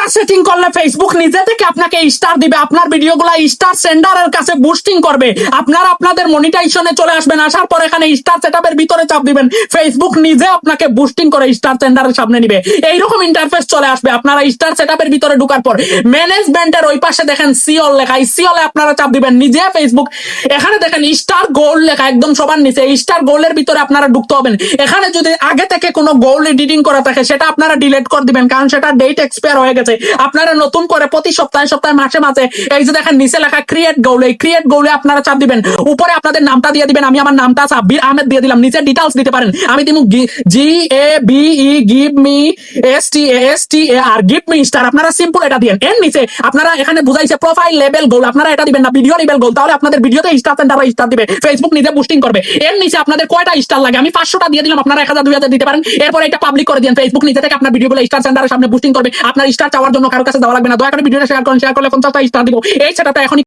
একটা সেটিং করলে ফেসবুক নিজে থেকে আপনাকে স্টার দিবে, আপনার ভিডিওগুলো স্টার সেন্ডারের কাছে বুস্টিং করবে, আপনারা আপনাদের মনিটাইজেশনে চলে আসবেন, আসার পর এখানে স্টার সেটআপের ভিতরে চাপ দিবেন, ফেসবুক নিজে আপনাকে বুস্টিং করে স্টার সেন্ডারের সামনে নিবে। এইরকম ইন্টারফেস চলে আসবে। আপনারা স্টার সেটআপের ভিতরে ঢোকার পর ম্যানেজমেন্টের ওই পাশে দেখেন সিওল লেখা, এই সিওলে আপনারা চাপ দিবেন, নিজে ফেসবুক এখানে দেখেন স্টার গোল্ড লেখা একদম সবার নিচে, স্টার গোল্ডের ভিতরে আপনারা ঢুকতে হবেন। এখানে যদি আগে থেকে কোনো গোল্ড এডিটিং করা থাকে সেটা আপনারা ডিলিট করে দিবেন, কারণ সেটা ডেট এক্সপায়ার হয়ে গেছে। আপনারা নতুন করে প্রতি সপ্তাহে সপ্তাহে মাসে মাসে এই যে দেখেন নিচে লেখা ক্রিয়েট গোল, এই ক্রিয়েট গোলে আপনারা চাপ দিবেন, উপরে আপনাদের নামটা দিয়ে দিবেন। আমি আমার নামটা সাব্বির আহমেদ দিয়ে দিলাম, নিচে ডিটেইলস দিতে পারেন। আমি দিমু GABE give me STAR give me star, আপনারা সিম্পল এটা দিবেন। এর নিচে আপনারা এখানে বুঝাইছে প্রোফাইল লেভেল গোল, আপনারা এটা দিবেন না, ভিডিও লেভেল গোল, তাহলে আপনাদের ভিডিওতে স্টার সেন্টার স্টার দিবে, ফেসবুক নিজে বুস্টিং করবে। এর নিচে আপনাদের কয়টা স্টার লাগে, আমি 500টা দিয়ে দিলাম, আপনারা 1000 2000 দিতে পারেন। এরপর এটা পাবলিক করে দিন, ফেসবুক নিজে থেকে আপনার ভিডিওগুলো স্টার সেন্টারের সামনে বুস্টিং করবে। আপনার স্টার চাওয়ার জন্য কারো কাছে দেওয়া লাগবে না। দয়া করে ভিডিওটা শেয়ার করলে 50টা স্টার দিব। এই সেটাটা এখন